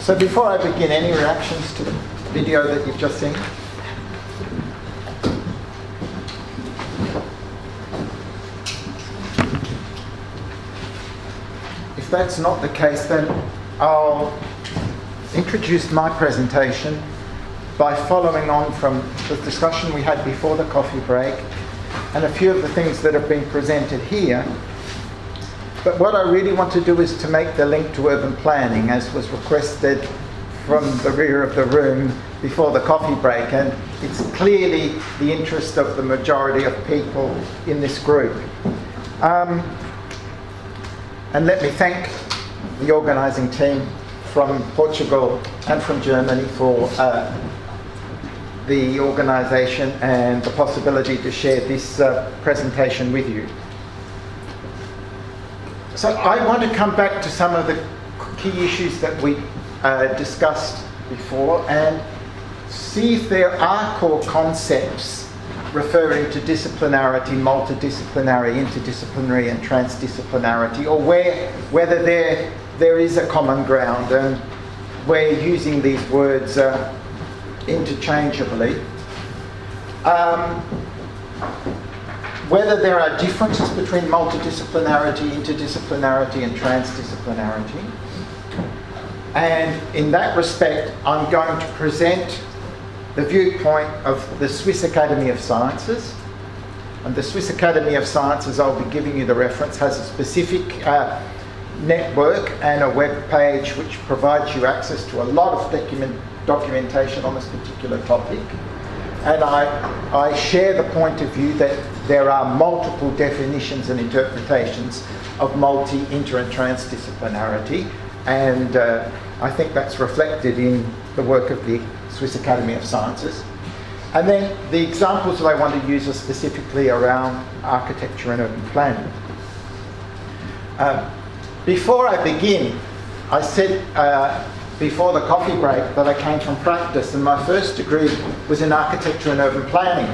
So before I begin, any reactions to the video that you've just seen? If that's not the case, then I'll introduce my presentation by following on from the discussion we had before the coffee break and a few of the things that have been presented here. But what I really want to do is to make the link to urban planning, as was requested from the rear of the room before the coffee break, and it's clearly the interest of the majority of people in this group. And let me thank the organising team from Portugal and from Germany for the organisation and the possibility to share this presentation with you. So I want to come back to some of the key issues that we discussed before and see if there are core concepts referring to disciplinarity, multidisciplinary, interdisciplinary and transdisciplinarity, or whether there is a common ground, and we're using these words interchangeably. Whether there are differences between multidisciplinarity, interdisciplinarity and transdisciplinarity. And in that respect, I'm going to present the viewpoint of the Swiss Academy of Sciences. And the Swiss Academy of Sciences, I'll be giving you the reference, has a specific network and a web page which provides you access to a lot of documentation on this particular topic. And I share the point of view that there are multiple definitions and interpretations of multi, inter and transdisciplinarity, and I think that's reflected in the work of the Swiss Academy of Sciences. And then the examples that I want to use are specifically around architecture and urban planning. Before I begin, I said before the coffee break that I came from practice, and my first degree was in architecture and urban planning.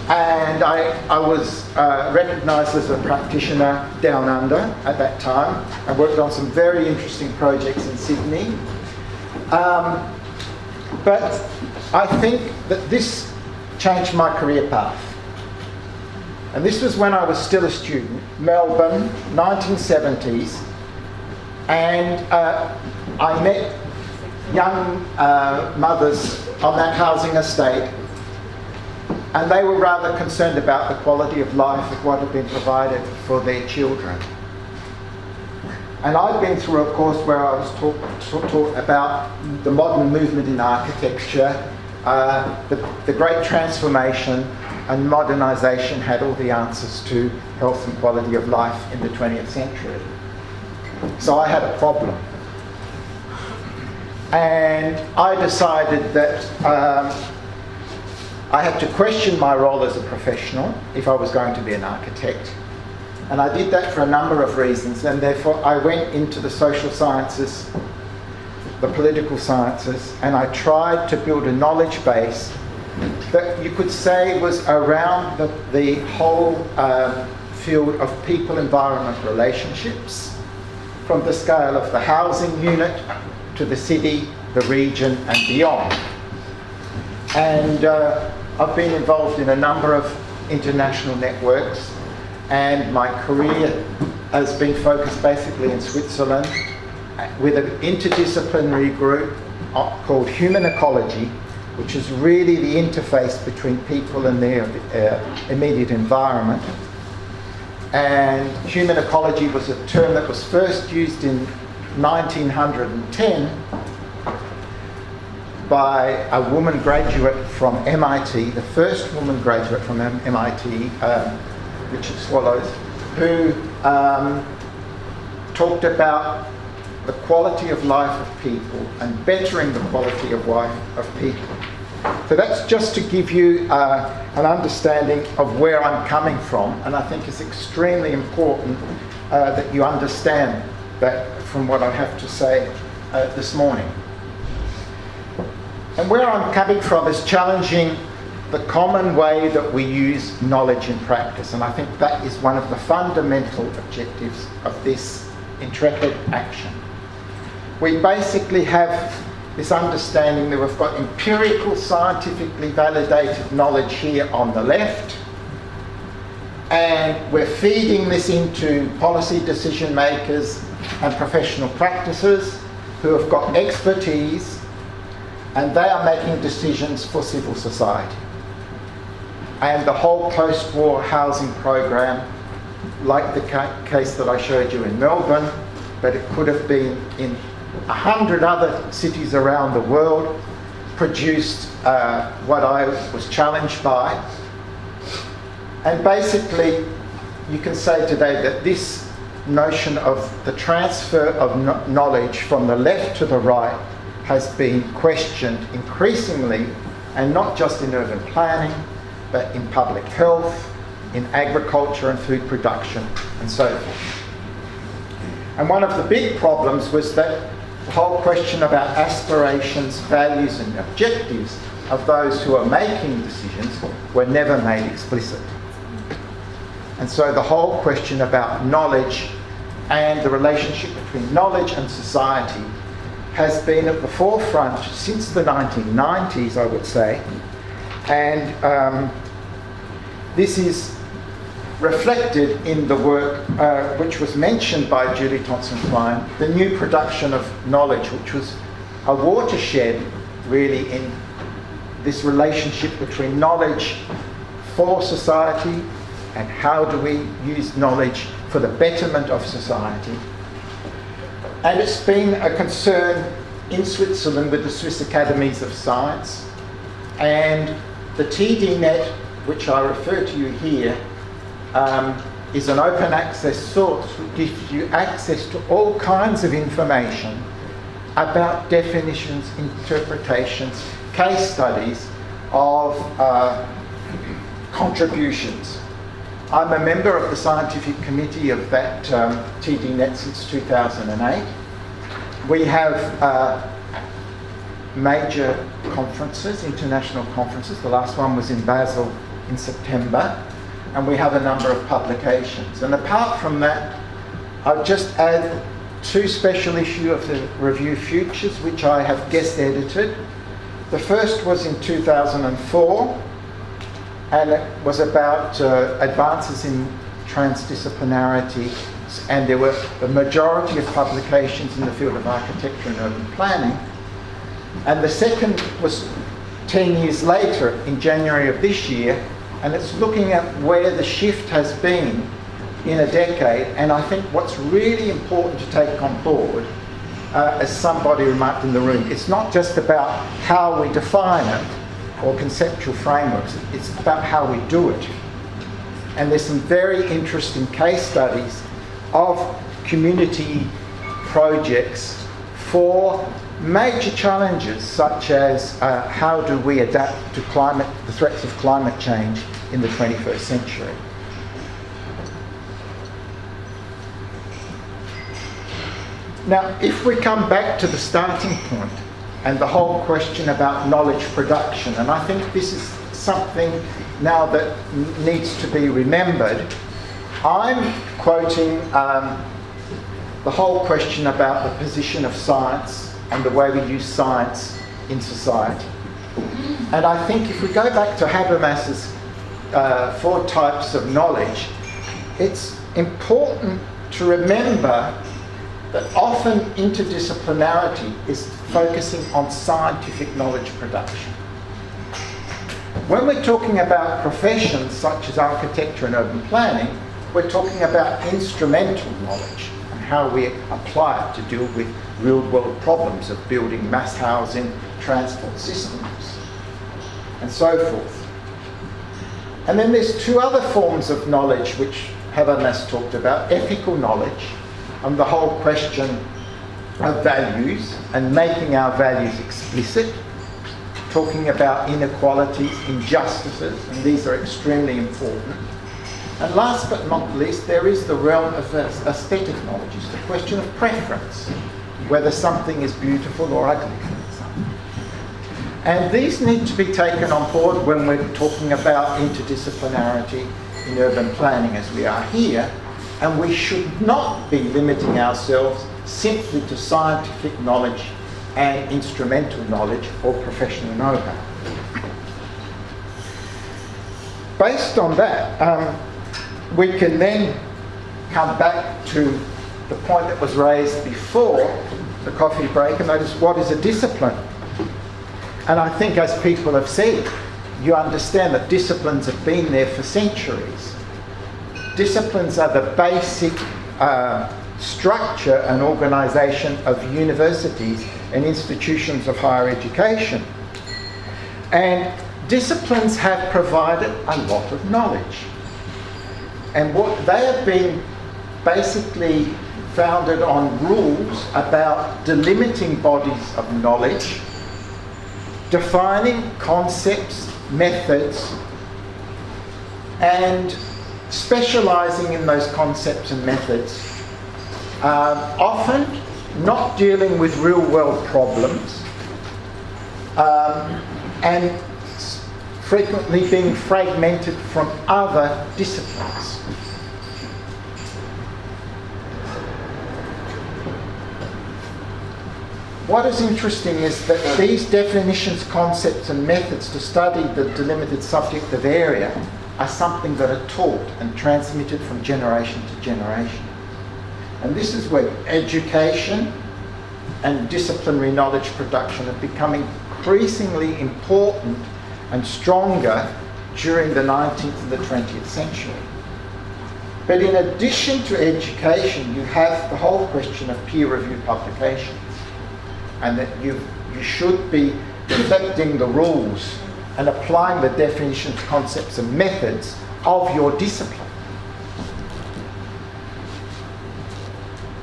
And I was recognised as a practitioner down under at that time. I worked on some very interesting projects in Sydney. But I think that this changed my career path. And this was when I was still a student, Melbourne, 1970s. And I met young mothers on that housing estate, and they were rather concerned about the quality of life of what had been provided for their children. And I'd been through a course where I was taught about the modern movement in architecture, the great transformation, and modernisation had all the answers to health and quality of life in the 20th century. So I had a problem. And I decided that I had to question my role as a professional if I was going to be an architect. And I did that for a number of reasons, and therefore I went into the social sciences, the political sciences, and I tried to build a knowledge base that you could say was around the whole field of people-environment relationships, from the scale of the housing unit to the city, the region and beyond. And I've been involved in a number of international networks, and my career has been focused basically in Switzerland with an interdisciplinary group called Human Ecology, which is really the interface between people and their immediate environment. And human ecology was a term that was first used in 1910 by a woman graduate from MIT, the first woman graduate from MIT, Richard Swallows, who talked about the quality of life of people and bettering the quality of life of people. So that's just to give you an understanding of where I'm coming from, and I think it's extremely important that you understand that from what I have to say this morning. And where I'm coming from is challenging the common way that we use knowledge in practice, and I think that is one of the fundamental objectives of this INTREPID action. we basically have this understanding that we've got empirical, scientifically validated knowledge here on the left, and we're feeding this into policy decision makers and professional practices who have got expertise, and they are making decisions for civil society. And the whole post-war housing program, like the case that I showed you in Melbourne, but it could have been in 100 other cities around the world, produced what I was challenged by. And basically, you can say today that this notion of the transfer of knowledge from the left to the right has been questioned increasingly, and not just in urban planning, but in public health, in agriculture and food production, and so forth. And one of the big problems was that the whole question about aspirations, values and objectives of those who are making decisions were never made explicit. And so the whole question about knowledge and the relationship between knowledge and society has been at the forefront since the 1990s, I would say. And this is reflected in the work which was mentioned by Julie Thompson-Klein, the new production of knowledge, which was a watershed really in this relationship between knowledge for society and how do we use knowledge for the betterment of society. And it's been a concern in Switzerland with the Swiss Academies of Science, and the TDNet, which I refer to you here, is an open access source which gives you access to all kinds of information about definitions, interpretations, case studies of contributions. I'm a member of the scientific committee of that TDNet since 2008. We have major conferences, international conferences. The last one was in Basel in September. And we have a number of publications. And apart from that, I'll just add 2 special issues of the review Futures, which I have guest edited. The first was in 2004, and it was about advances in transdisciplinarity, and there were the majority of publications in the field of architecture and urban planning. And the second was 10 years later, in January of this year, and it's looking at where the shift has been in a decade. And I think what's really important to take on board, as somebody remarked in the room, it's not just about how we define it or conceptual frameworks, it's about how we do it. And there's some very interesting case studies of community projects for major challenges such as how do we adapt to the threats of climate change in the 21st century. Now, if we come back to the starting point and the whole question about knowledge production, and I think this is something now that needs to be remembered, I'm quoting the whole question about the position of science and the way we use science in society. And I think if we go back to Habermas's 4 types of knowledge, it's important to remember that often interdisciplinarity is focusing on scientific knowledge production. When we're talking about professions such as architecture and urban planning, we're talking about instrumental knowledge and how we apply it to deal with real-world problems of building mass housing, transport systems, and so forth. And then there's 2 other forms of knowledge which Habermas talked about: ethical knowledge, and the whole question of values and making our values explicit, talking about inequalities, injustices, and these are extremely important. And last but not least, there is the realm of aesthetic knowledge. It's the question of preference, whether something is beautiful or ugly. And these need to be taken on board when we're talking about interdisciplinarity in urban planning as we are here, and we should not be limiting ourselves simply to scientific knowledge and instrumental knowledge or professional know-how. Based on that, we can then come back to the point that was raised before the coffee break, and that is, what is a discipline? And I think, as people have said, you understand that disciplines have been there for centuries. Disciplines are the basic structure and organisation of universities and institutions of higher education. And disciplines have provided a lot of knowledge. And what they have been basically founded on rules about delimiting bodies of knowledge, defining concepts, methods, and specialising in those concepts and methods, often not dealing with real-world problems, and frequently being fragmented from other disciplines. What is interesting is that these definitions, concepts and methods to study the delimited subject of area are something that are taught and transmitted from generation to generation. And this is where education and disciplinary knowledge production have become increasingly important and stronger during the 19th and the 20th century. But in addition to education, you have the whole question of peer-reviewed publications, and that you should be reflecting the rules and applying the definitions, concepts and methods of your discipline.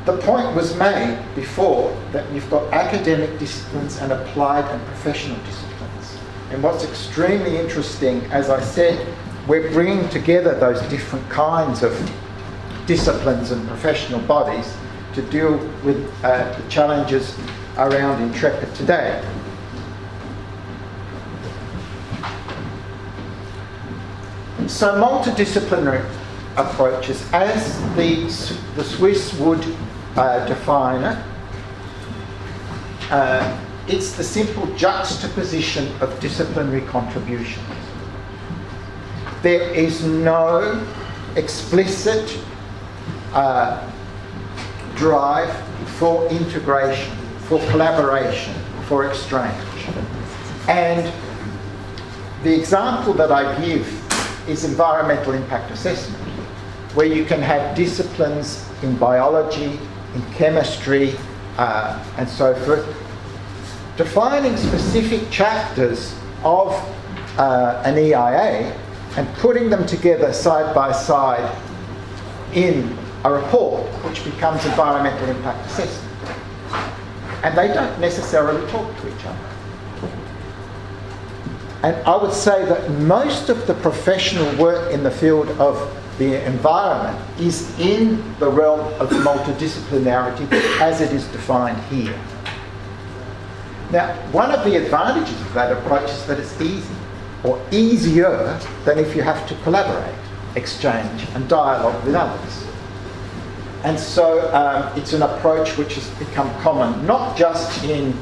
The point was made before that you've got academic disciplines and applied and professional disciplines. And what's extremely interesting, as I said, we're bringing together those different kinds of disciplines and professional bodies to deal with the challenges around INTREPID today. So multidisciplinary approaches, as the Swiss would define it, it's the simple juxtaposition of disciplinary contributions. There is no explicit drive for integration, for collaboration, for exchange. And the example that I give is environmental impact assessment, where you can have disciplines in biology, in chemistry, and so forth, defining specific chapters of an EIA and putting them together side by side in a report which becomes environmental impact assessment. And they don't necessarily talk to each other. And I would say that most of the professional work in the field of the environment is in the realm of multidisciplinarity as it is defined here. Now, one of the advantages of that approach is that it's easy, or easier than if you have to collaborate, exchange and dialogue with others. And so it's an approach which has become common, not just in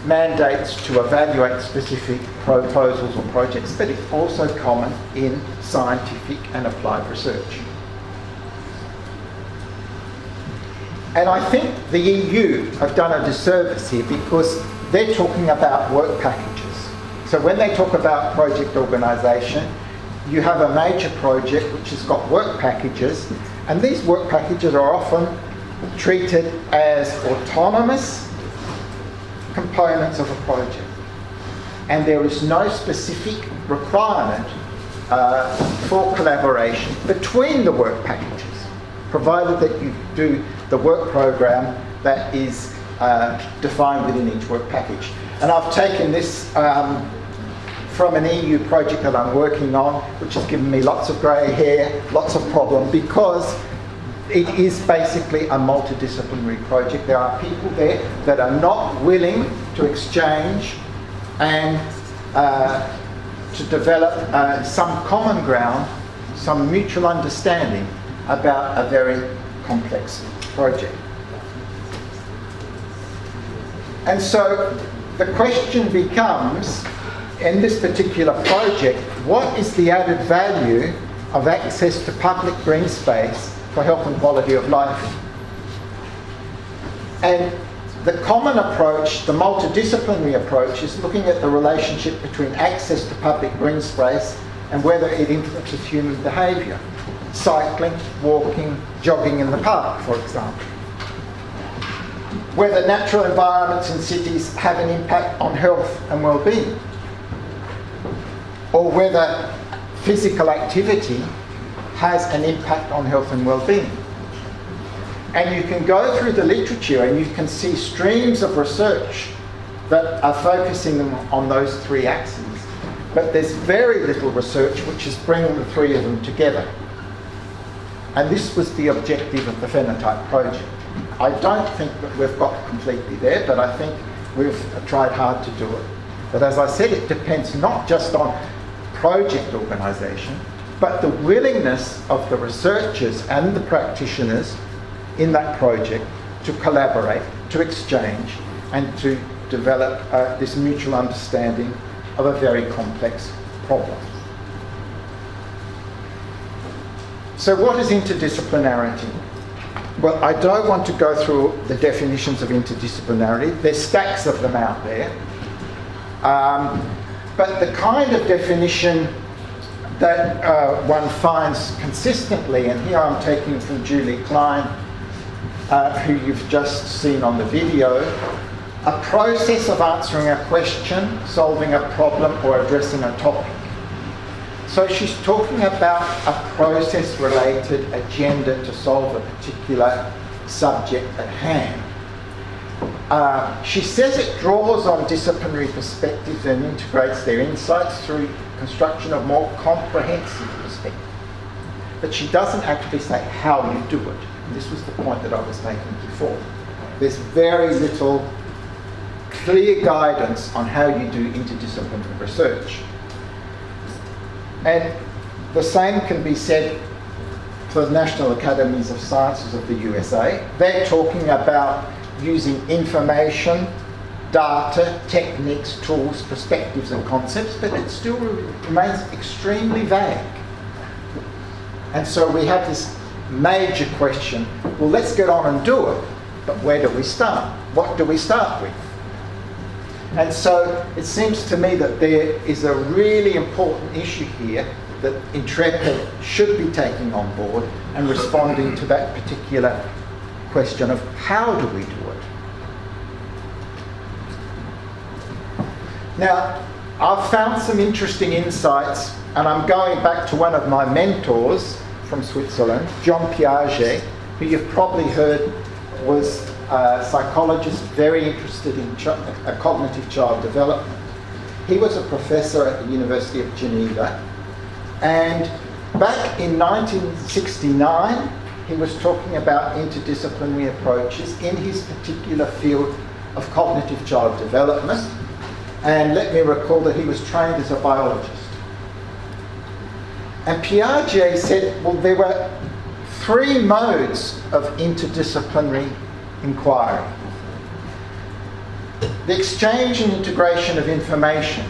mandates to evaluate specific proposals or projects, but it's also common in scientific and applied research. And I think the EU have done a disservice here because they're talking about work packages. So when they talk about project organisation, you have a major project which has got work packages, and these work packages are often treated as autonomous components of a project. And there is no specific requirement for collaboration between the work packages, provided that you do the work program that is defined within each work package. And I've taken this from an EU project that I'm working on, which has given me lots of grey hair, lots of problem, because it is basically a multidisciplinary project. There are people there that are not willing to exchange and to develop some common ground, some mutual understanding about a very complex project. And so the question becomes, in this particular project, what is the added value of access to public green space for health and quality of life? And the common approach, the multidisciplinary approach, is looking at the relationship between access to public green space and whether it influences human behaviour. Cycling, walking, jogging in the park, for example. Whether natural environments in cities have an impact on health and well-being. Or whether physical activity has an impact on health and well-being. And you can go through the literature and you can see streams of research that are focusing on those three axes. But there's very little research which is bringing the three of them together. And this was the objective of the Phenotype project. I don't think that we've got completely there, but I think we've tried hard to do it. But as I said, it depends not just on project organisation, but the willingness of the researchers and the practitioners in that project to collaborate, to exchange, and to develop this mutual understanding of a very complex problem. So what is interdisciplinarity? Well, I don't want to go through the definitions of interdisciplinarity. There's stacks of them out there. But the kind of definition that one finds consistently, and here I'm taking from Julie Klein, who you've just seen on the video, a process of answering a question, solving a problem, or addressing a topic. So she's talking about a process-related agenda to solve a particular subject at hand. She says it draws on disciplinary perspectives and integrates their insights through construction of more comprehensive perspective. But she doesn't actually say how you do it. And this was the point that I was making before. There's very little clear guidance on how you do interdisciplinary research. And the same can be said for the National Academies of Sciences of the USA. They're talking about using information, data, techniques, tools, perspectives and concepts, but it still remains extremely vague. And so we have this major question, well, let's get on and do it, but where do we start? What do we start with? And so it seems to me that there is a really important issue here that INTREPID should be taking on board and responding to that particular question of how do we do it? Now, I've found some interesting insights, and I'm going back to one of my mentors from Switzerland, John Piaget, who you've probably heard was a psychologist very interested in cognitive child development. He was a professor at the University of Geneva, and back in 1969 he was talking about interdisciplinary approaches in his particular field of cognitive child development. And let me recall that he was trained as a biologist. And Piaget said, well, there were three modes of interdisciplinary inquiry. The exchange and integration of information,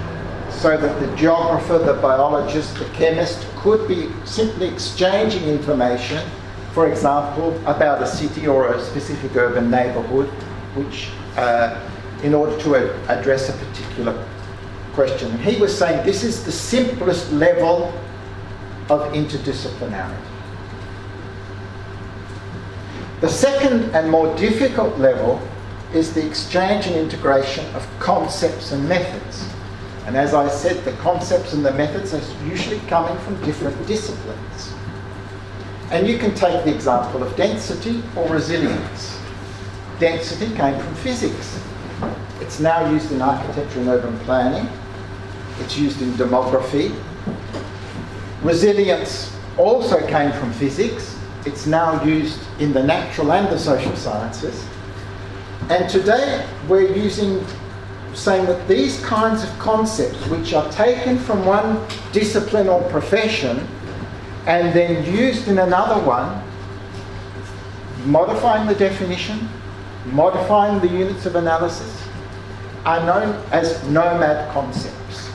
so that the geographer, the biologist, the chemist could be simply exchanging information, for example, about a city or a specific urban neighbourhood, which in order to address a particular question. And he was saying this is the simplest level of interdisciplinarity. The second and more difficult level is the exchange and integration of concepts and methods. And as I said, the concepts and the methods are usually coming from different disciplines. And you can take the example of density or resilience. Density came from physics. It's now used in architecture and urban planning. It's used in demography. Resilience also came from physics. It's now used in the natural and the social sciences. And today we're saying that these kinds of concepts, which are taken from one discipline or profession and then used in another one, modifying the definition, modifying the units of analysis, are known as nomad concepts.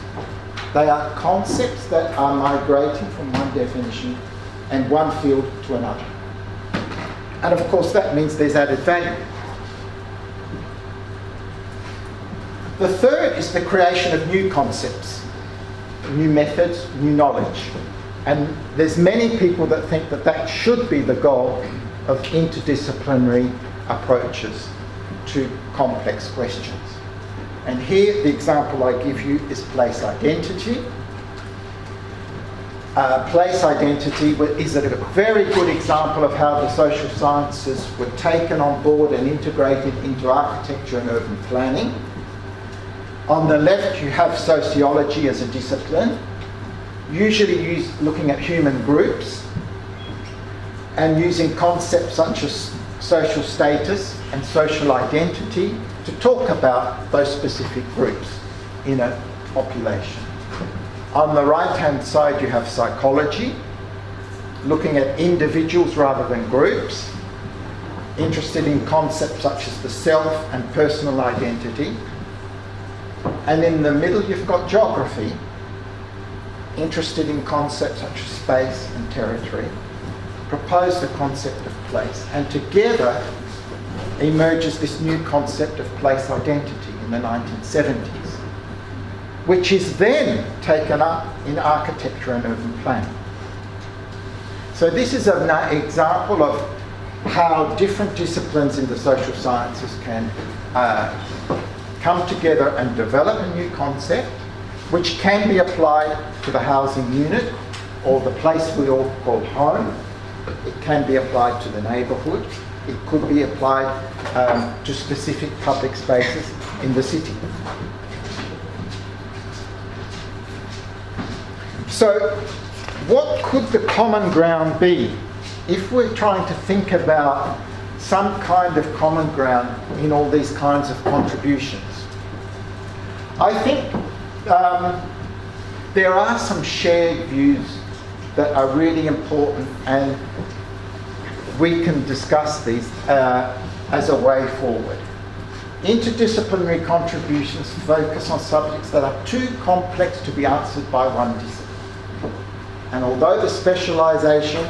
They are concepts that are migrating from one definition and one field to another. And of course that means there's added value. The third is the creation of new concepts, new methods, new knowledge. And there's many people that think that that should be the goal of interdisciplinary approaches to complex questions. And here the example I give you is place identity. Place identity is a very good example of how the social sciences were taken on board and integrated into architecture and urban planning. On the left you have sociology as a discipline, usually looking at human groups and using concepts such as social status and social identity to talk about those specific groups in a population. On the right-hand side you have psychology, looking at individuals rather than groups, interested in concepts such as the self and personal identity. And in the middle you've got geography, interested in concepts such as space and territory, propose the concept of place, and together emerges this new concept of place identity in the 1970s, which is then taken up in architecture and urban planning. So this is an example of how different disciplines in the social sciences can come together and develop a new concept, which can be applied to the housing unit or the place we all call home. It can be applied to the neighbourhood. It could be applied to specific public spaces in the city. So what could the common ground be if we're trying to think about some kind of common ground in all these kinds of contributions? I think there are some shared views that are really important, and we can discuss these as a way forward. Interdisciplinary contributions focus on subjects that are too complex to be answered by one discipline. And although the specialisation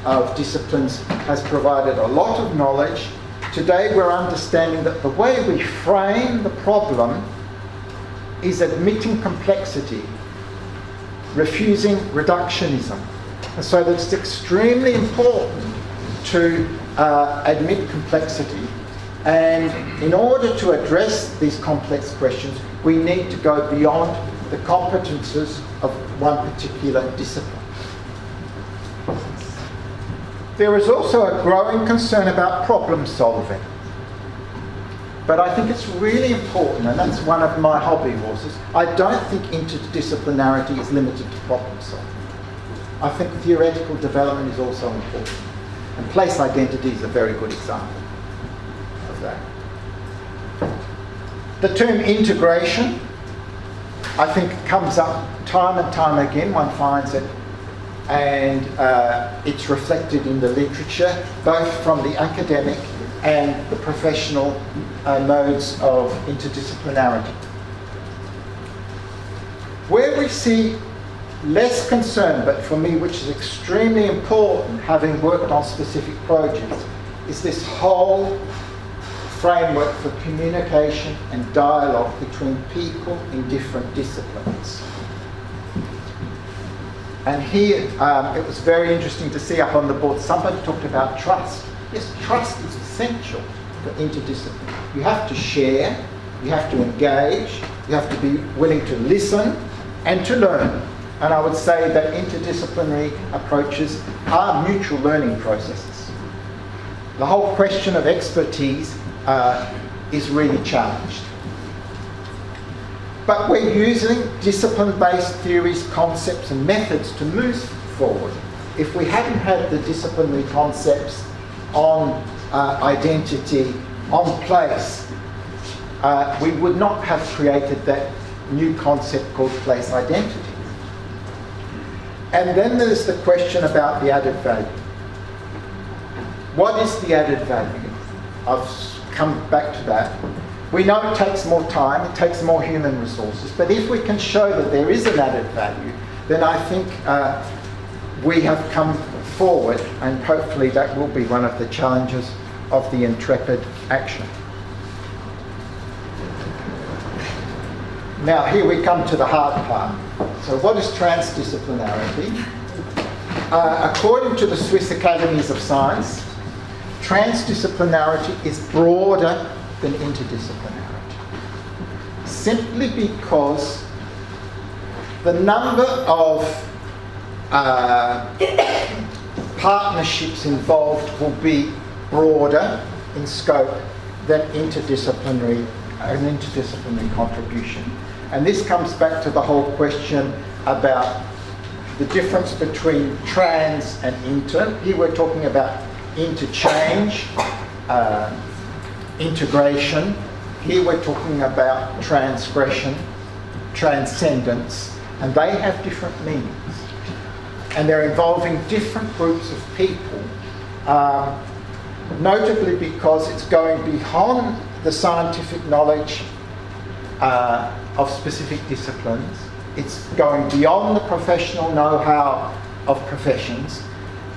of disciplines has provided a lot of knowledge, today we're understanding that the way we frame the problem is admitting complexity, refusing reductionism. And so that it's extremely important to admit complexity. And in order to address these complex questions, we need to go beyond the competences of one particular discipline. There is also a growing concern about problem solving. But I think it's really important, and that's one of my hobby horses. I don't think interdisciplinarity is limited to problem solving. I think theoretical development is also important. And place identity is a very good example of that. The term integration, I think, comes up time and time again. One finds it, and it's reflected in the literature, both from the academic and the professional modes of interdisciplinarity. Where we see less concern, but for me which is extremely important, having worked on specific projects, is this whole framework for communication and dialogue between people in different disciplines. And here it was very interesting to see up on the board somebody talked about trust. Yes, trust is essential for interdiscipline. You have to share, you have to engage, you have to be willing to listen and to learn. And I would say that interdisciplinary approaches are mutual learning processes. The whole question of expertise is really challenged. But we're using discipline-based theories, concepts and methods to move forward. If we hadn't had the disciplinary concepts on identity, on place, we would not have created that new concept called place identity. And then there's the question about the added value. What is the added value? I've come back to that. We know it takes more time, it takes more human resources, but if we can show that there is an added value, then I think we have come forward, and hopefully that will be one of the challenges of the INTREPID action. Now here we come to the hard part. So what is transdisciplinarity? According to the Swiss Academies of Science, transdisciplinarity is broader than interdisciplinarity, simply because the number of partnerships involved will be broader in scope than an interdisciplinary contribution. And this comes back to the whole question about the difference between trans and inter. Here we're talking about interchange, integration. Here we're talking about transgression, transcendence, and they have different meanings. And they're involving different groups of people, notably because it's going beyond the scientific knowledge of specific disciplines. It's going beyond the professional know-how of professions,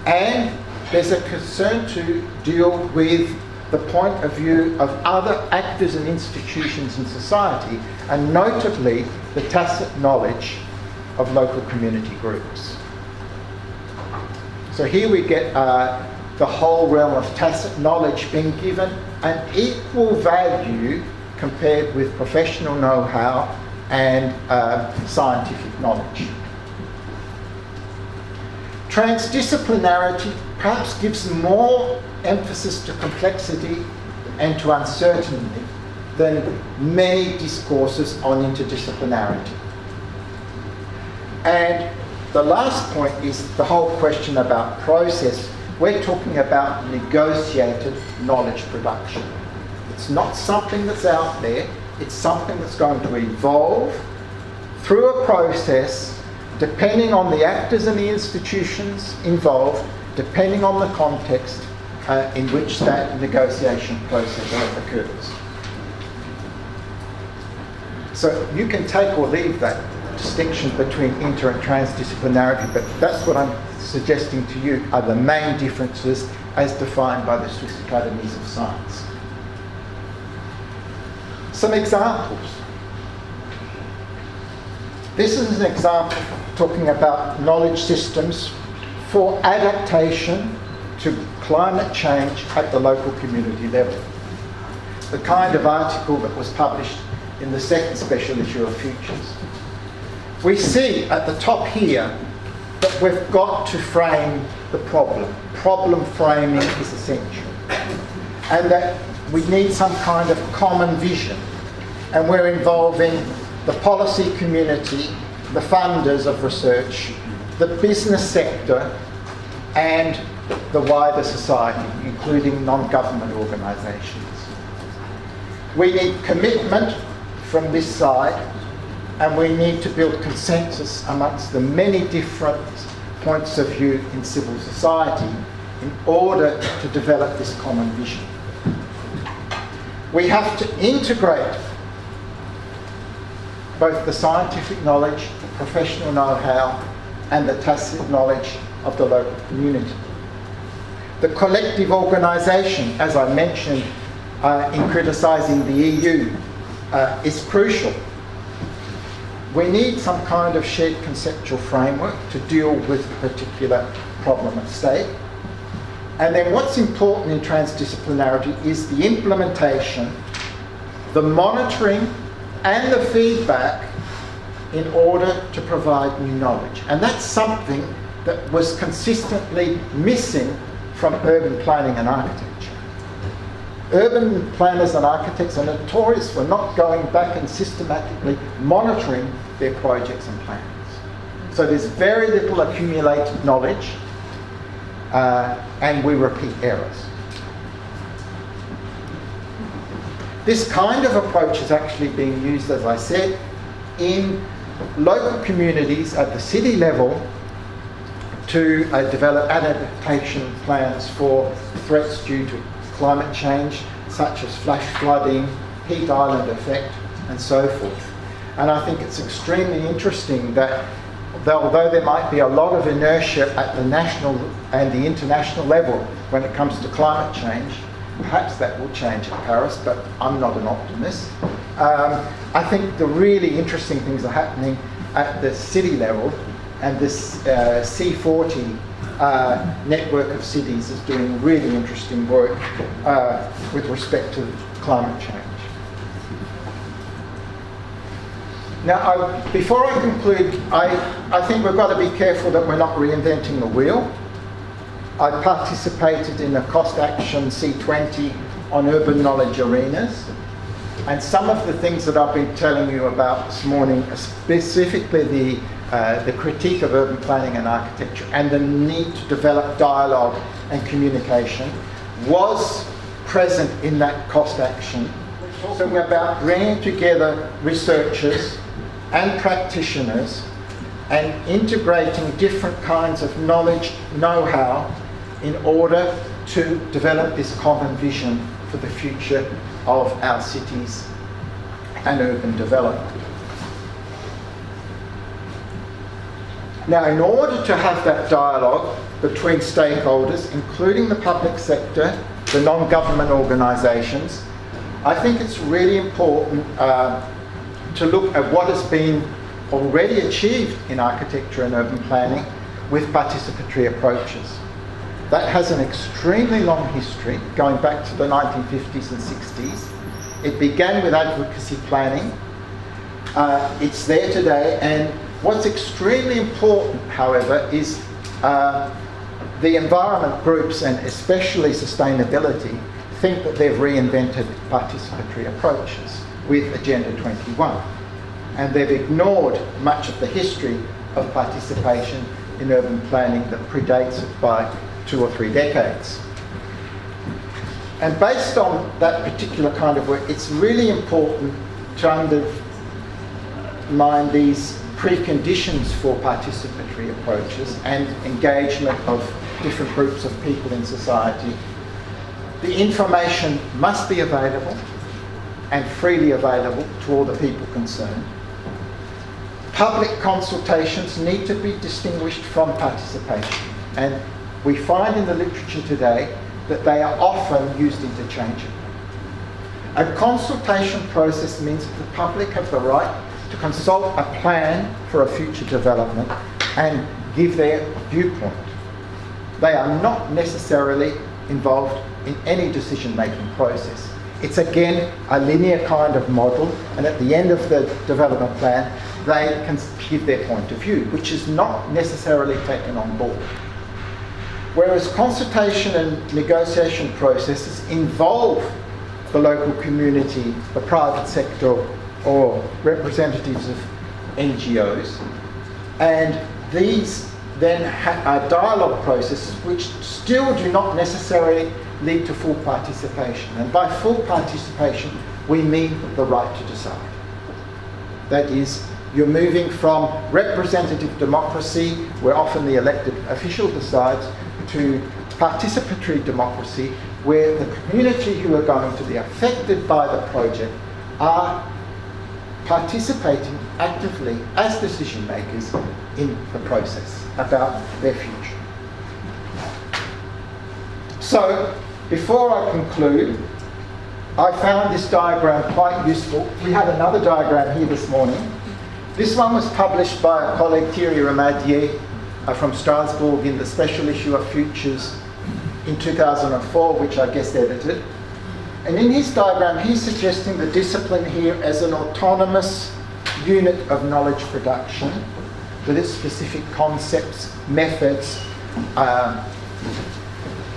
and there's a concern to deal with the point of view of other actors and institutions in society, and notably the tacit knowledge of local community groups. So here we get the whole realm of tacit knowledge being given an equal value compared with professional know-how and scientific knowledge. Transdisciplinarity perhaps gives more emphasis to complexity and to uncertainty than many discourses on interdisciplinarity. And the last point is the whole question about process. We're talking about negotiated knowledge production. It's not something that's out there, it's something that's going to evolve through a process depending on the actors and the institutions involved, depending on the context in which that negotiation process occurs. So you can take or leave that distinction between inter and transdisciplinarity, but that's what I'm suggesting to you are the main differences as defined by the Swiss Academies of Science. Some examples. This is an example talking about knowledge systems for adaptation to climate change at the local community level. The kind of article that was published in the second special issue of Futures. We see at the top here that we've got to frame the problem. Problem framing is essential. And that we need some kind of common vision. And we're involving the policy community, the funders of research, the business sector, and the wider society, including non-government organisations. We need commitment from this side, and we need to build consensus amongst the many different points of view in civil society in order to develop this common vision. We have to integrate both the scientific knowledge, the professional know-how, and the tacit knowledge of the local community. The collective organisation, as I mentioned in criticising the EU, is crucial. We need some kind of shared conceptual framework to deal with a particular problem at stake. And then what's important in transdisciplinarity is the implementation, the monitoring, and the feedback in order to provide new knowledge. And that's something that was consistently missing from urban planning and architecture. Urban planners and architects are notorious for not going back and systematically monitoring their projects and plans. So there's very little accumulated knowledge, and we repeat errors. This kind of approach is actually being used, as I said, in local communities at the city level to develop adaptation plans for threats due to climate change, such as flash flooding, heat island effect, and so forth. And I think it's extremely interesting that although there might be a lot of inertia at the national and the international level when it comes to climate change, perhaps that will change at Paris, but I'm not an optimist. I think the really interesting things are happening at the city level, and this C40 network of cities is doing really interesting work with respect to climate change. Now, before I conclude, I think we've got to be careful that we're not reinventing the wheel. I participated in a cost action C20 on urban knowledge arenas, and some of the things that I've been telling you about this morning, specifically the critique of urban planning and architecture and the need to develop dialogue and communication, was present in that cost action. So we're about bringing together researchers and practitioners and integrating different kinds of knowledge, know-how, in order to develop this common vision for the future of our cities and urban development. Now, in order to have that dialogue between stakeholders, including the public sector, the non-government organisations, I think it's really important to look at what has been already achieved in architecture and urban planning with participatory approaches. That has an extremely long history, going back to the 1950s and 60s. It began with advocacy planning. It's there today, and what's extremely important, however, is the environment groups, and especially sustainability, think that they've reinvented participatory approaches with Agenda 21. And they've ignored much of the history of participation in urban planning that predates it by 2 or 3 decades. And based on that particular kind of work, it's really important to underline these preconditions for participatory approaches and engagement of different groups of people in society. The information must be available and freely available to all the people concerned. Public consultations need to be distinguished from participation, and we find in the literature today that they are often used interchangeably. A consultation process means that the public have the right to consult a plan for a future development and give their viewpoint. They are not necessarily involved in any decision-making process. It's again a linear kind of model, and at the end of the development plan, they can give their point of view, which is not necessarily taken on board. Whereas consultation and negotiation processes involve the local community, the private sector, or representatives of NGOs, and these then are dialogue processes which still do not necessarily lead to full participation. And by full participation, we mean the right to decide. That is, you're moving from representative democracy, where often the elected official decides, to participatory democracy, where the community who are going to be affected by the project are participating actively as decision makers in the process about their future. So, before I conclude, I found this diagram quite useful. We had another diagram here this morning. This one was published by a colleague, Thierry Ramadier, from Strasbourg in the special issue of Futures in 2004, which I guest edited. And in his diagram, he's suggesting the discipline here as an autonomous unit of knowledge production with its specific concepts, methods.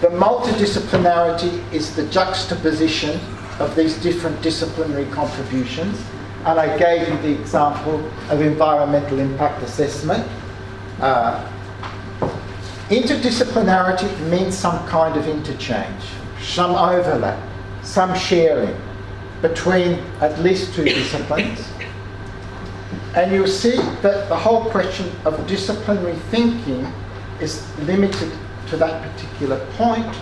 The multidisciplinarity is the juxtaposition of these different disciplinary contributions. And I gave you the example of environmental impact assessment. Interdisciplinarity means some kind of interchange, some overlap, some sharing between at least 2 disciplines. And you'll see that the whole question of disciplinary thinking is limited to that particular point,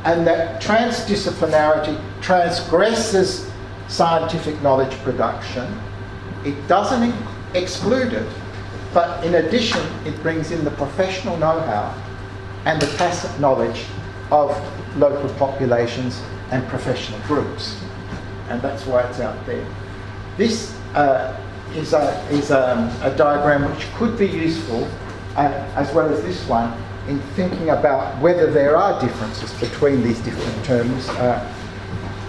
and that transdisciplinarity transgresses scientific knowledge production. It doesn't exclude it, but in addition, it brings in the professional know-how and the tacit knowledge of local populations and professional groups. And that's why it's out there. This is a diagram which could be useful, as well as this one, in thinking about whether there are differences between these different terms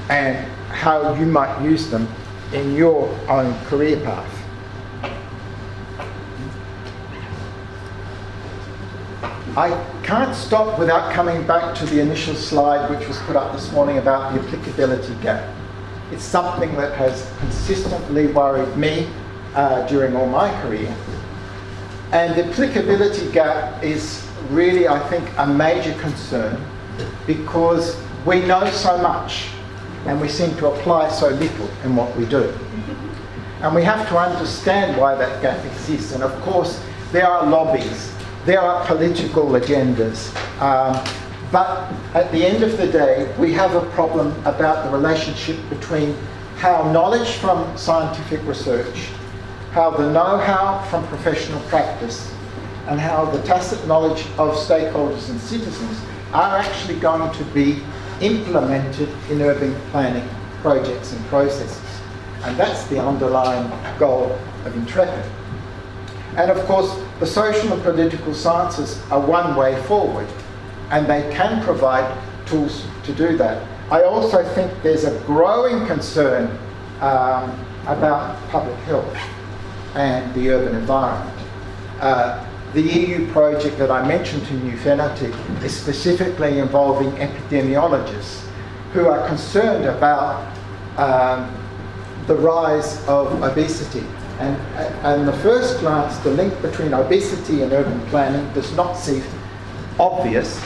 and how you might use them in your own career path. I can't stop without coming back to the initial slide which was put up this morning about the applicability gap. It's something that has consistently worried me during all my career. And the applicability gap is really, I think, a major concern because we know so much and we seem to apply so little in what we do. And we have to understand why that gap exists. And of course, there are lobbies, there are political agendas, but at the end of the day, we have a problem about the relationship between how knowledge from scientific research, how the know-how from professional practice, and how the tacit knowledge of stakeholders and citizens are actually going to be implemented in urban planning projects and processes. And that's the underlying goal of INTREPID. And of course, the social and political sciences are one way forward, and they can provide tools to do that. I also think there's a growing concern about public health and the urban environment. The EU project that I mentioned to you, Fenati, is specifically involving epidemiologists who are concerned about the rise of obesity. And at the first glance, the link between obesity and urban planning does not seem obvious,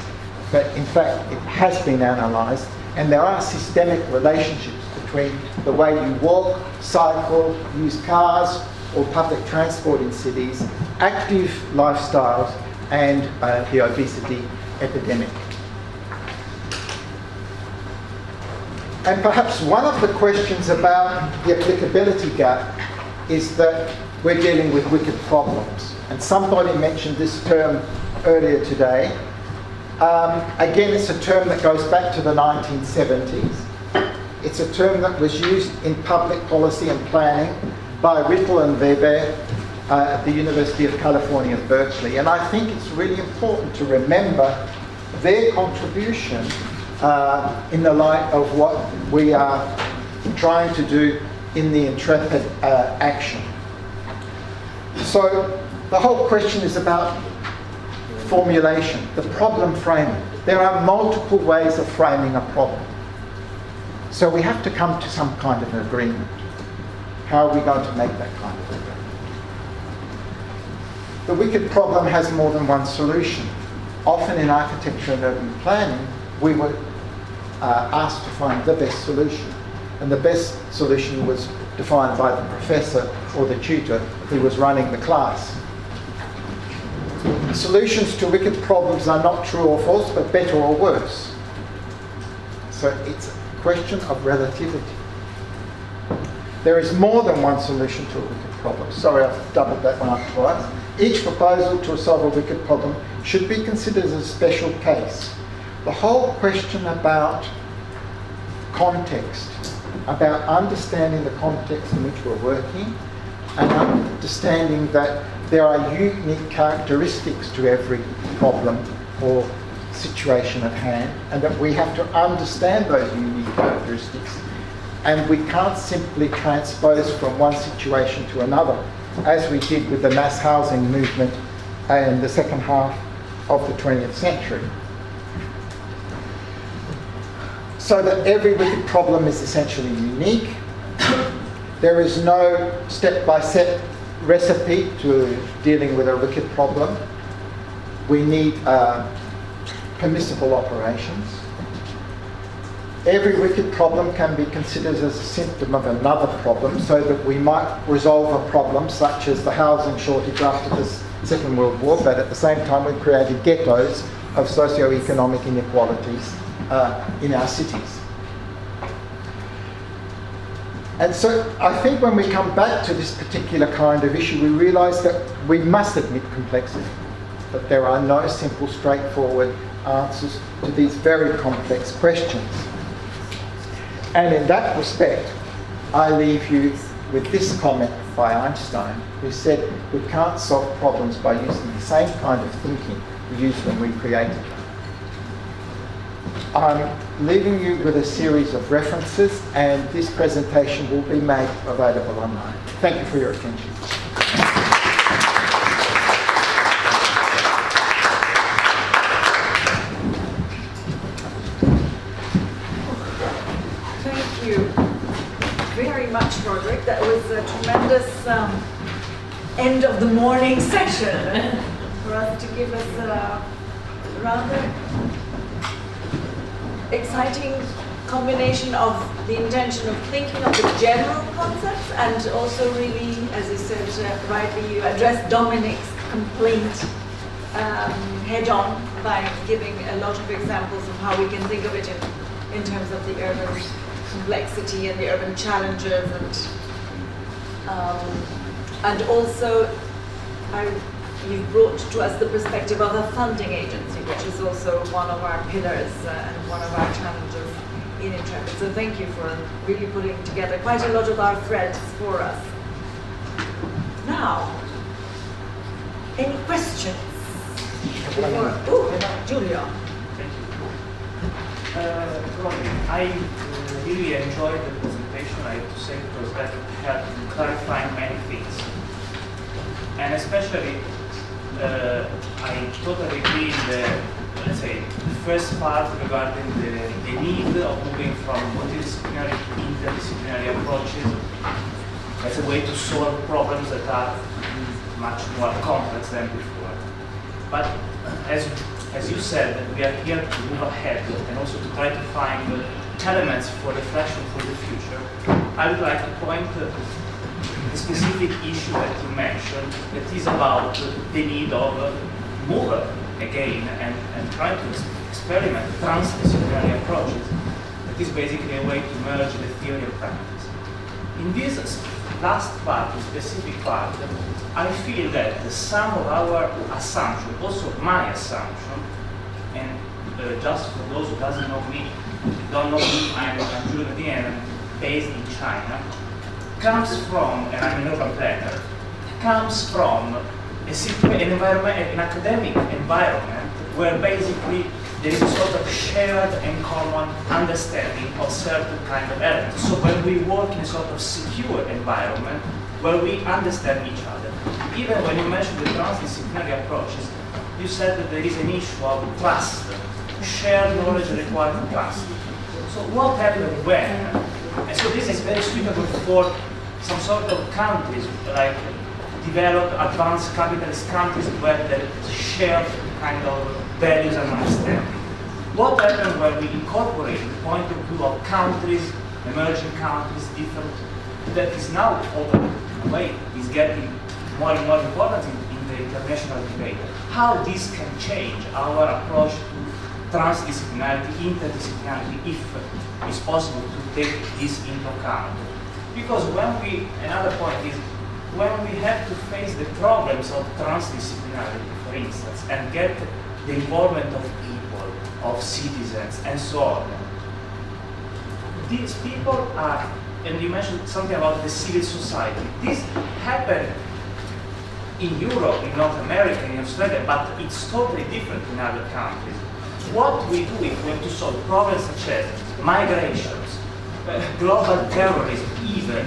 but in fact it has been analysed, and there are systemic relationships between the way you walk, cycle, use cars or public transport in cities, active lifestyles, and the obesity epidemic. And perhaps one of the questions about the applicability gap is that we're dealing with wicked problems. And somebody mentioned this term earlier today. Again, it's a term that goes back to the 1970s. It's a term that was used in public policy and planning by Whittle and Weber at the University of California, Berkeley. And I think it's really important to remember their contribution in the light of what we are trying to do in the INTREPID action. So the whole question is about formulation, the problem framing. There are multiple ways of framing a problem. So we have to come to some kind of an agreement. How are we going to make that kind of agreement? The wicked problem has more than one solution. Often in architecture and urban planning, we were asked to find the best solution. And the best solution was defined by the professor or the tutor who was running the class. Solutions to wicked problems are not true or false, but better or worse. So it's a question of relativity. There is more than one solution to a wicked problem. Sorry, I've doubled that one up twice. Each proposal to solve a wicked problem should be considered as a special case. The whole question about context, about understanding the context in which we're working, and understanding that there are unique characteristics to every problem or situation at hand, and that we have to understand those unique characteristics, and we can't simply transpose from one situation to another, as we did with the mass housing movement in the second half of the 20th century. So that every wicked problem is essentially unique. There is no step-by-step recipe to dealing with a wicked problem. We need permissible operations. Every wicked problem can be considered as a symptom of another problem, so that we might resolve a problem such as the housing shortage after the Second World War, but at the same time we've created ghettos of socio-economic inequalities in our cities. And so I think when we come back to this particular kind of issue, we realise that we must admit complexity, that there are no simple, straightforward answers to these very complex questions. And in that respect, I leave you with this comment by Einstein, who said, we can't solve problems by using the same kind of thinking we used when we created them. I'm leaving you with a series of references, and this presentation will be made available online. Thank you for your attention. Thank you very much, Roderick. That was a tremendous end of the morning session for us to give us a rather exciting combination of the intention of thinking of the general concepts, and also really, as you said rightly, you addressed Dominic's complaint head-on by giving a lot of examples of how we can think of it in terms of the urban complexity and the urban challenges, and also you've brought to us the perspective of a funding agency, which is also one of our pillars and one of our challenges in INTREPID. So thank you for really putting together quite a lot of our threads for us. Now, any questions? Giulio. Thank you. Ronnie, I really enjoyed the presentation, I have to say, because that helped clarify many things. And especially, I totally agree in the, let's say, the first part regarding the need of moving from multidisciplinary to interdisciplinary approaches as a way to solve problems that are much more complex than before. But as you said, we are here to move ahead and also to try to find elements for reflection for the future. I would like to point the specific issue that you mentioned, that is about the need of move again and try to experiment transdisciplinary approaches. That is basically a way to merge the theory and practice. In this last part, the specific part, I feel that some of our assumptions, also my assumption, and just for those who don't know me, I'm Julian, based in China, comes from, and I'm an urban planner, comes from an academic environment where basically there is a sort of shared and common understanding of certain kind of elements. So when we work in a sort of secure environment where we understand each other, even when you mentioned the transdisciplinary approaches, you said that there is an issue of trust, shared knowledge required trust. So what happens when? And so this is very suitable for some sort of countries, like developed, advanced capitalist countries where there is shared kind of values and understanding. What happens when we incorporate the point of view of countries, emerging countries, different, that is now over the way is getting more and more important in the international debate. How this can change our approach to transdisciplinarity, interdisciplinarity, if it's possible to take this into account. Because another point is, when we have to face the problems of transdisciplinarity, for instance, and get the involvement of people, of citizens, and so on, these people are, and you mentioned something about the civil society. This happened in Europe, in North America, in Australia, but it's totally different in other countries. What we do if we have to solve problems such as migrations, global terrorism, even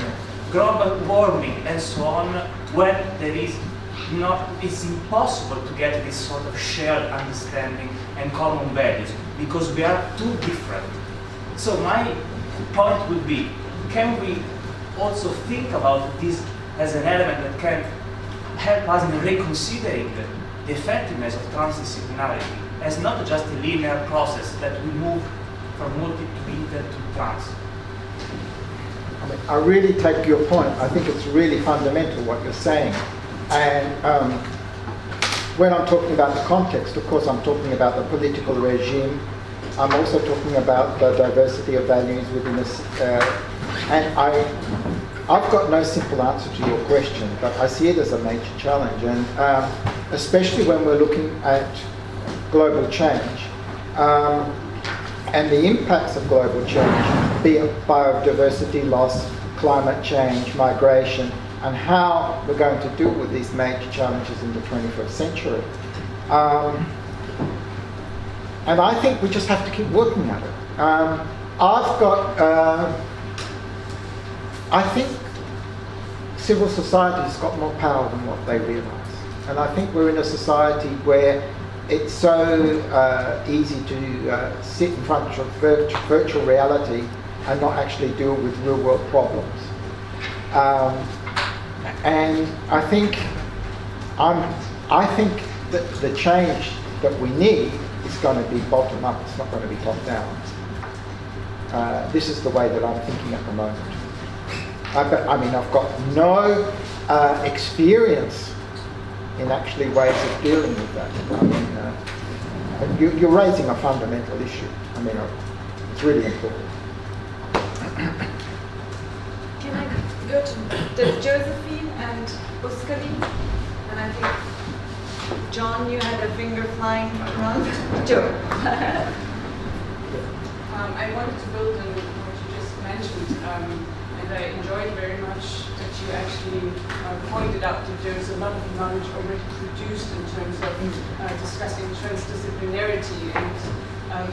global warming, and so on, when there is it's impossible to get this sort of shared understanding and common values because we are too different. So my point would be, can we also think about this as an element that can help us in reconsidering the effectiveness of transdisciplinarity as not just a linear process that we move from multi to inter to trans? I really take your point. I think it's really fundamental what you're saying. And when I'm talking about the context, of course, I'm talking about the political regime. I'm also talking about the diversity of values within this. And I've got no simple answer to your question, but I see it as a major challenge, and especially when we're looking at global change and the impacts of global change, be it biodiversity loss, climate change, migration, and how we're going to deal with these major challenges in the 21st century. And I think we just have to keep working at it. I think civil society's got more power than what they realise. And I think we're in a society where it's so easy to sit in front of virtual reality and not actually deal with real world problems. And I think that the change that we need is going to be bottom up, it's not going to be top down. This is the way that I'm thinking at the moment. I've got no experience in actually ways of dealing with that. You're raising a fundamental issue. It's really important. Can I go to Josephine and Oskari? And I think, John, you had a finger flying around. Joe. I wanted to build on what you just mentioned, and I enjoyed very much that you actually pointed out that there's a lot of knowledge already produced in terms of discussing transdisciplinarity. And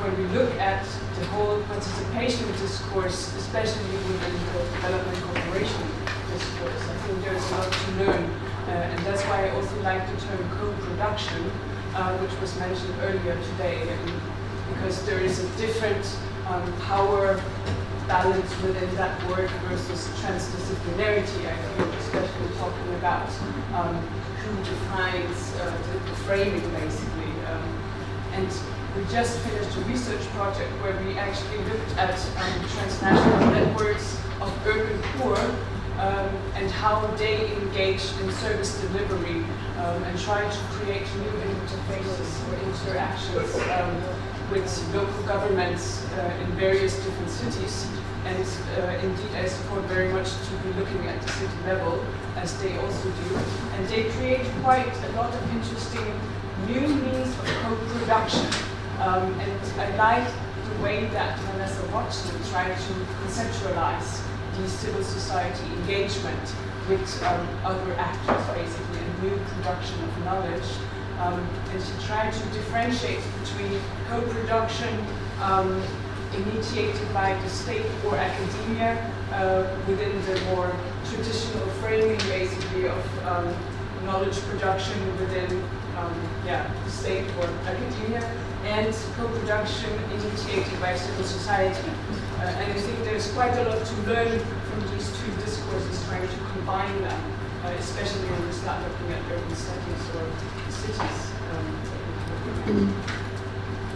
when we look at the whole participation discourse, especially within the development cooperation discourse, I think there's a lot to learn. And that's why I also like the term co-production, which was mentioned earlier today, because there is a different power balance within that word versus transdisciplinarity, I feel, especially talking about who defines the framing, basically. And we just finished a research project where we actually looked at transnational networks of urban poor and how they engage in service delivery and try to create new interfaces or interactions with local governments in various different cities. And indeed, I support very much to be looking at the city level, as they also do. And they create quite a lot of interesting new means of co-production. And I like the way that Vanessa Watson tried to conceptualize the civil society engagement with other actors, basically, and new production of knowledge. And she tried to differentiate between co-production initiated by the state or academia within the more traditional framing, basically, of knowledge production within the state or academia, and co-production initiated by civil society. And I think there's quite a lot to learn from these two discourses, trying to combine them, especially when we start looking at urban settings or cities.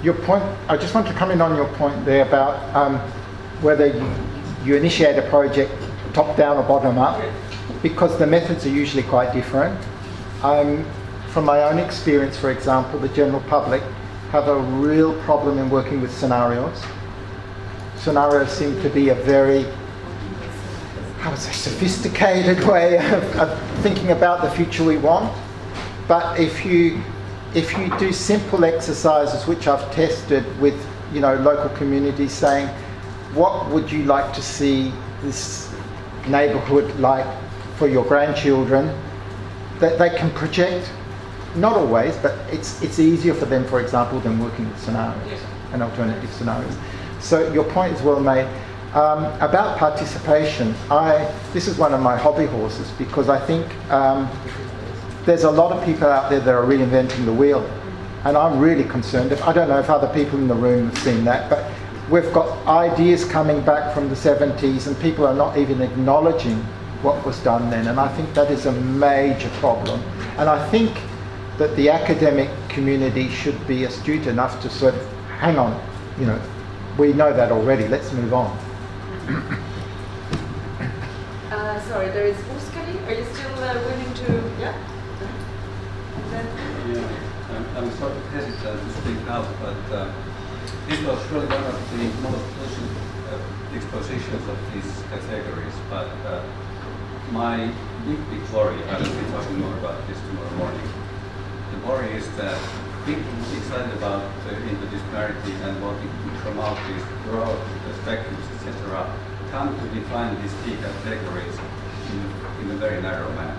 Your point, I just want to come in on your point there about whether you initiate a project top down or bottom up, because the methods are usually quite different. From my own experience, for example, the general public have a real problem in working with scenarios. Scenarios seem to be a very, sophisticated way of thinking about the future we want. But if you do simple exercises, which I've tested with local communities, saying, what would you like to see this neighbourhood like for your grandchildren, that they can project. Not always, but it's easier for them, for example, than working with scenarios and alternative scenarios. So your point is well made. About participation, this is one of my hobby horses, because I think there's a lot of people out there that are reinventing the wheel, and I'm really concerned. I don't know if other people in the room have seen that, but we've got ideas coming back from the 70s, and people are not even acknowledging what was done then, and I think that is a major problem. And I think that the academic community should be astute enough to sort of, hang on, we know that already, let's move on. Sorry, there is Oskari. Are you still willing to, I'm sort of hesitant to speak out, but this was really one of the most crucial expositions of these categories, but my big worry, I will be talking more about this tomorrow morning. The worry is that people excited about interdisciplinarity and wanting to promote these broad perspectives, etc., come to define these key categories in a very narrow manner.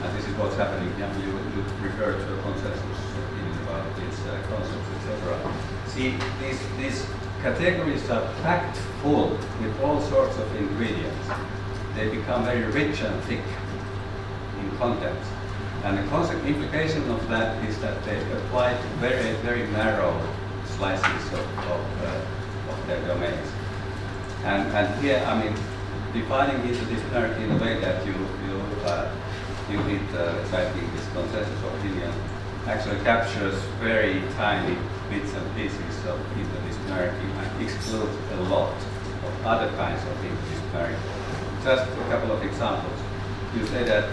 And this is what's happening. You refer to a consensus opinion about these concepts, etc. See, these categories are packed full with all sorts of ingredients. They become very rich and thick in content. And the concept implication of that is that they apply to very, very narrow slices of their domains. And here, I mean, defining interdisciplinarity in a way that you did, citing this consensus opinion, actually captures very tiny bits and pieces of interdisciplinarity and excludes a lot of other kinds of interdisciplinarity. Just a couple of examples. You say that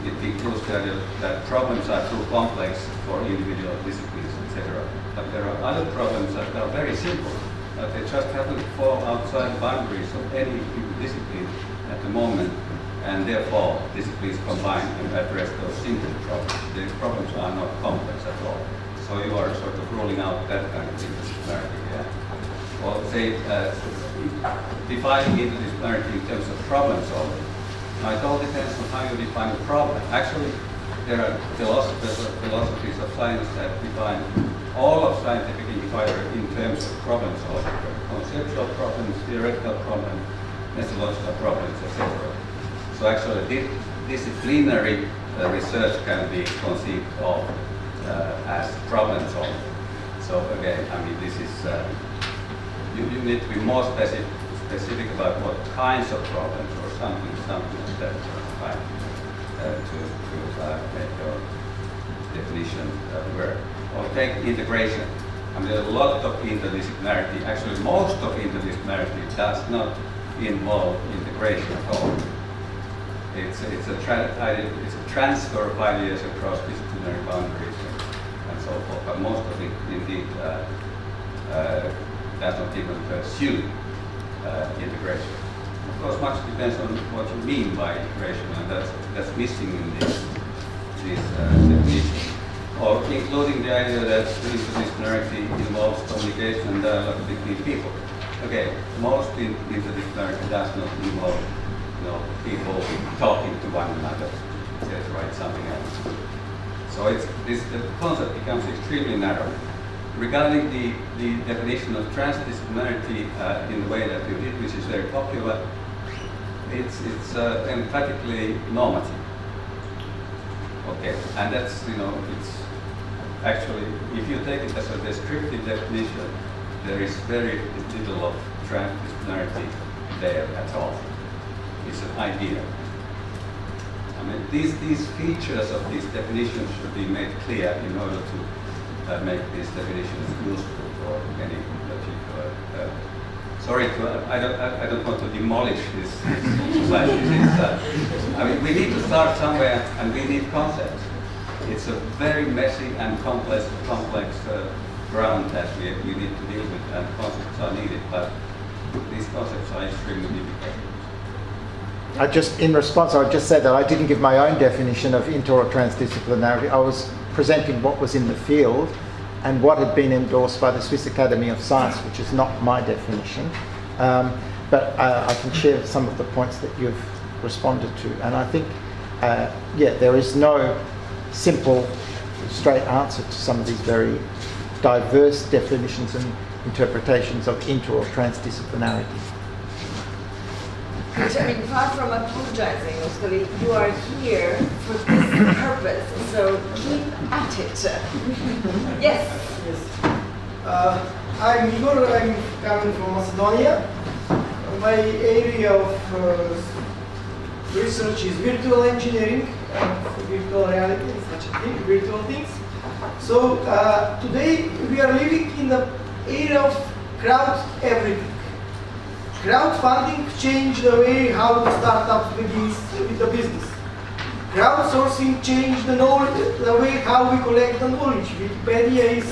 it includes that problems are too complex for individual disciplines, etc. But there are other problems that are very simple, but they just happen to fall outside the boundaries of any discipline at the moment, and therefore disciplines combine and address those simple problems. The problems are not complex at all. So you are sort of ruling out that kind of interdisciplinarity here. Or say, defining interdisciplinarity in terms of problem solving. Now, it all depends on how you define a problem. Actually, there are philosophies of science that define all of scientific inquiry in terms of problem solving. Conceptual problems, theoretical problems, methodological problems, etc. So actually, disciplinary research can be conceived of as problem solving. So again, I mean, this is, you need to be more specific about what kinds of problems or something like that to make your definition work. Or take integration. I mean, there's a lot of interdisciplinarity. Actually, most of interdisciplinarity does not involve integration at all. It's a transfer of ideas across disciplinary boundaries and so forth. But most of it, indeed, does not even pursue integration. Of course, much depends on what you mean by integration, and that's missing in this definition. Or including the idea that interdisciplinarity involves communication and dialogue between people. Okay, most interdisciplinarity does not involve, people talking to one another, etc. It's something else. So the concept becomes extremely narrow. Regarding the definition of transdisciplinarity in the way that you did, which is very popular, it's emphatically normative. Okay, and that's, it's actually, if you take it as a descriptive definition, there is very little of transdisciplinarity there at all. It's an idea. I mean, these features of these definitions should be made clear in order to make these definitions useful for any particular. Sorry, I don't want to demolish this society. I mean, we need to start somewhere, and we need concepts. It's a very messy and complex ground that we need to deal with, and concepts are needed, but these concepts are extremely difficult. In response, I would just say that I didn't give my own definition of inter or transdisciplinarity. I was presenting what was in the field and what had been endorsed by the Swiss Academy of Science, which is not my definition. But I can share some of the points that you've responded to. And I think, there is no simple, straight answer to some of these very diverse definitions and interpretations of inter or transdisciplinarity. I mean, far from apologizing, Oskari, you are here for this purpose, so keep at it. Yes? I'm Igor, I'm coming from Macedonia. My area of research is virtual engineering, virtual reality, such a thing, virtual things. So today we are living in the era of crowd everything. Crowdfunding changed the way how the startups with the business. Crowdsourcing changed the way how we collect the knowledge. Wikipedia is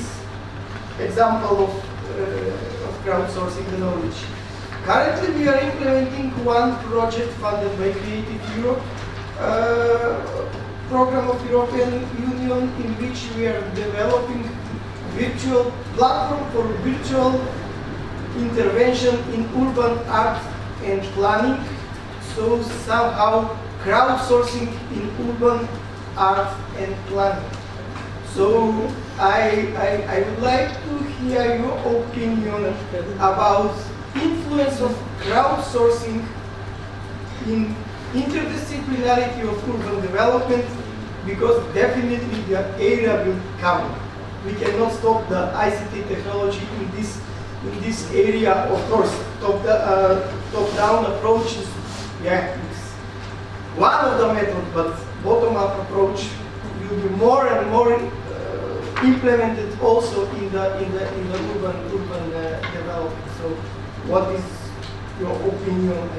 example of crowdsourcing the knowledge. Currently, we are implementing one project funded by Creative Europe, program of European Union, in which we are developing virtual platform for virtual intervention in urban art and planning. So somehow crowdsourcing in urban art and planning. So I would like to hear your opinion about influence of crowdsourcing in interdisciplinarity of urban development, because definitely the area will come. We cannot stop the ICT technology in this area. Of course, top-down approach is one of the methods, but bottom-up approach will be more and more implemented also in the urban development. So, what is your opinion?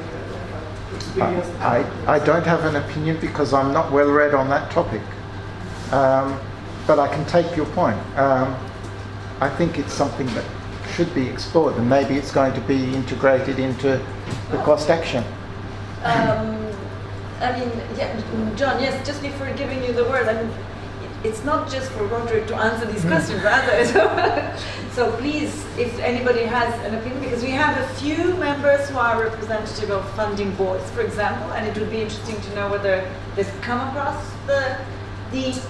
Experience? I don't have an opinion because I'm not well read on that topic. But I can take your point. I think it's something that should be explored, and maybe it's going to be integrated into the cost action. John, yes, just before giving you the word, it's not just for Roderick to answer these questions, rather. So please, if anybody has an opinion, because we have a few members who are representative of funding boards, for example, and it would be interesting to know whether they've come across the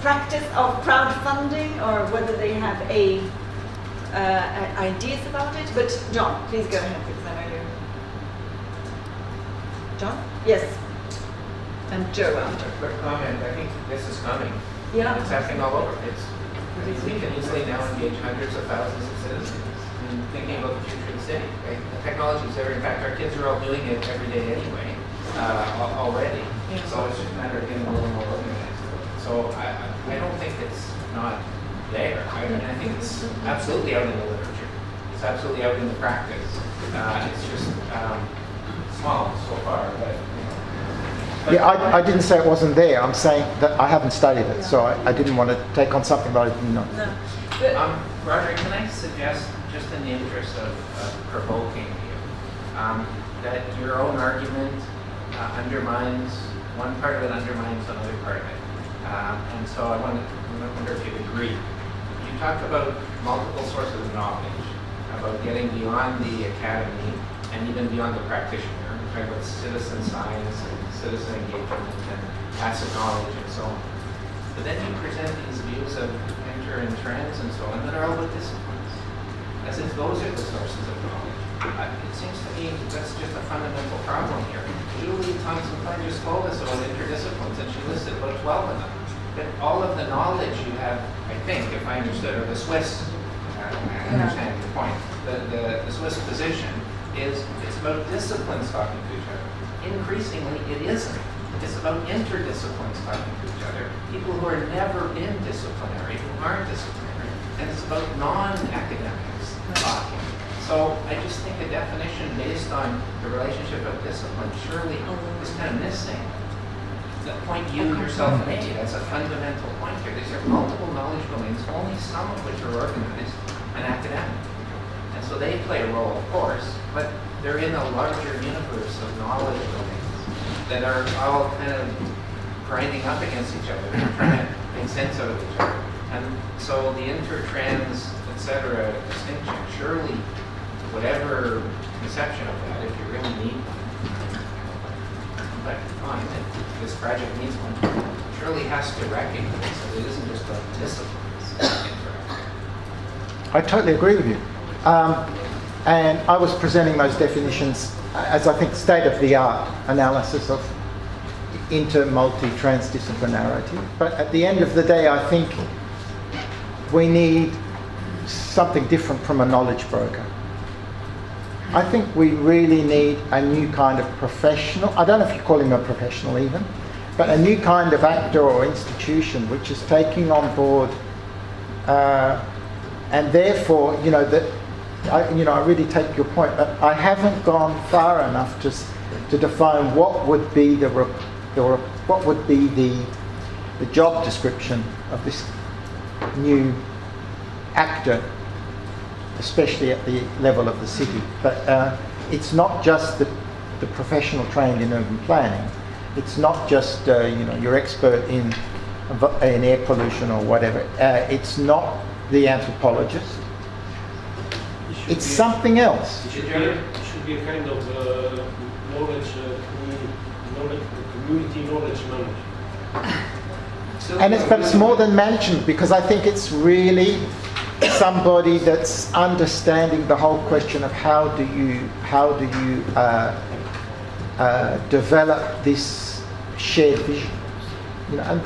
practice of crowdfunding or whether they have ideas about it. But John, please go ahead, because I know you. John? Yes. And Joe after. Quick comment. I think this is coming. Yeah. It's happening all over. We can easily now engage hundreds of thousands of citizens in thinking about the future of the city. Right? The technology is there. In fact, our kids are all doing it every day anyway, already. Yeah. So it's just a matter of getting a little more organized. So I don't think it's not there. I think it's absolutely out in the literature. It's absolutely out in the practice. It's just small so far, but. Yeah, I didn't say it wasn't there. I'm saying that I haven't studied it, so I didn't want to take on something that I didn't know. No. Roderick, can I suggest, just in the interest of provoking you, that your own argument undermines, one part of it undermines another part of it. And so I wonder if you'd agree. You talk about multiple sources of knowledge, about getting beyond the academy and even beyond the practitioner. You talk about citizen science and citizen engagement and tacit knowledge and so on. But then you present these views of inter and trans and so on that are all about disciplines, as if those are the sources of knowledge. It seems to me that's just a fundamental problem here. Julie Thompson-Klein just told us about interdisciplines, and she listed about 12 of them. But all of the knowledge you have, I think, if I understood, or the Swiss, I understand your point, the Swiss position is it's about disciplines talking to each other. Increasingly, it isn't. It's about interdisciplines talking to each other. People who are never been disciplinary, who aren't disciplinary, and it's about non-academics talking. So I just think a definition based on the relationship of discipline surely is kind of missing the point you yourself made as a fundamental point here. These are multiple knowledge domains, only some of which are organized and academic. And so they play a role, of course, but they're in a larger universe of knowledge domains that are all kind of grinding up against each other and trying to make sense out of each other. And so the inter-trans, etc. distinction, surely, whatever conception of that, if you really need one, but fine, this project needs one, surely has to recognize that it isn't just about disciplines. I totally agree with you. And I was presenting those definitions as, I think, state-of-the-art analysis of inter-multi-transdisciplinarity. But at the end of the day, I think we need something different from a knowledge broker. I think we really need a new kind of professional, I don't know if you call him a professional even, but a new kind of actor or institution which is taking on board and therefore, I really take your point, but I haven't gone far enough to define what would be the job description of this new actor especially at the level of the city. But it's not just the professional trained in urban planning. It's not just you're expert in air pollution or whatever. It's not the anthropologist. It's something else. It should be a kind of community knowledge management. But it's more than management, because I think it's really somebody that's understanding the whole question of how do you develop this shared vision,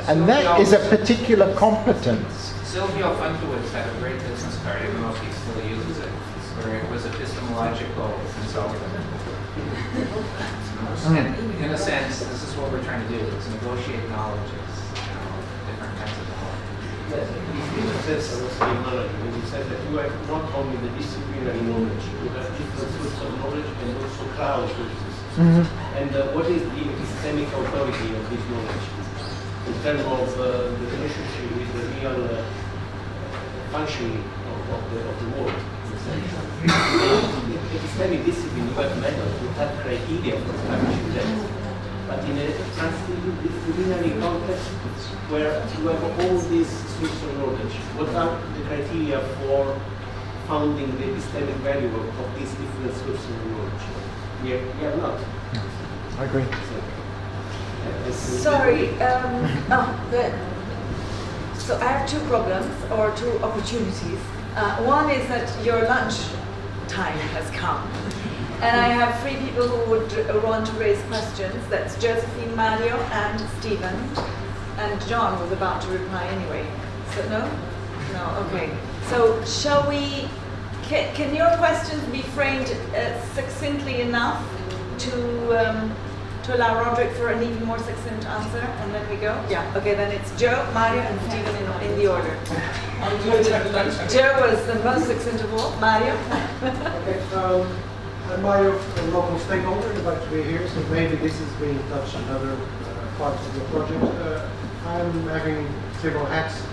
and that is a particular competence. Silvio Funtowitz had a great business card, I don't know if he still uses it, where it was epistemological consultant. And in a sense, this is what we're trying to do, is negotiate knowledge, different kinds of knowledge. Yes, he says knowledge, when he says that you have not only the disciplinary knowledge, you have different sorts of knowledge and also crowd sources. And what is the epistemic authority of this knowledge in terms of the relationship with the real functioning of the world? In epistemic discipline, you have methods, you have criteria for establishing them. But in a transdisciplinary context, where you have all these sources of knowledge, what are the criteria for founding the epistemic value of these different sources of knowledge? We have not. I agree. Sorry. So I have two problems, or two opportunities. One is that your lunch time has come. And I have three people who would want to raise questions. That's Josephine, Mario, and Stephen. And John was about to reply anyway. So no? No, okay. So shall we, can your questions be framed succinctly enough to allow Roderick for an even more succinct answer, and then we go? Yeah, okay, then it's Joe, Mario, and Stephen in the order. Joe was the most succinct of all. Mario? Okay, I'm Mario, a local stakeholder. I'd like to be here, so maybe this is being touched on other parts of your project. I'm having several hats.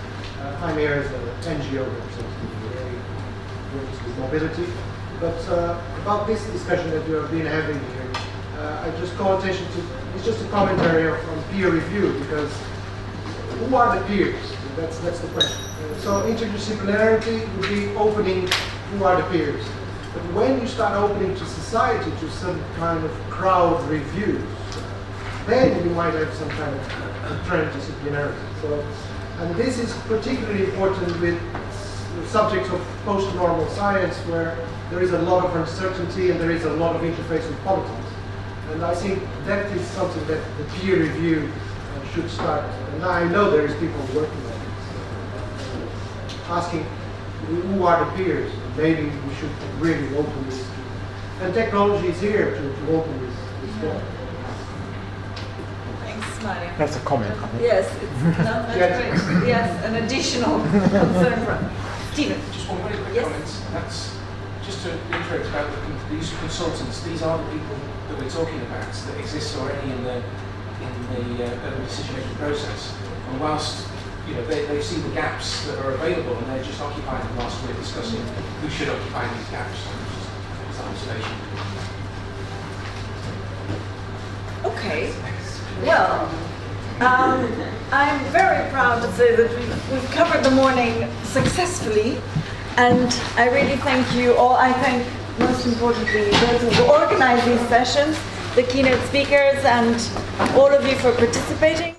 I'm here as an NGO representative, works with mobility. But about this discussion that you have been having here, I just call attention to, it's just a commentary on peer review, because who are the peers? That's the question. So interdisciplinarity would be opening who are the peers. But when you start opening to society, to some kind of crowd reviews, then you might have some kind of transdisciplinarity. So, and this is particularly important with subjects of post-normal science, where there is a lot of uncertainty and there is a lot of interface with politics. And I think that is something that the peer review should start. And I know there is people working on it, asking who are the peers. Maybe we should really open this. And technology is here to open this door. Thanks, Mario. That's a comment. Yes, that's great. Yes, an additional concern from Stephen. Just one very quick comment. That's just to reiterate about the use of consultants. These are the people that we're talking about that exist already in the urban decision-making process. And whilst they see the gaps that are available, and they're just occupying them last week discussing who should occupy these gaps. It's an observation. Okay. Well, I'm very proud to say that we've covered the morning successfully, and I really thank you all. I thank, most importantly, those who organize these sessions, the keynote speakers, and all of you for participating.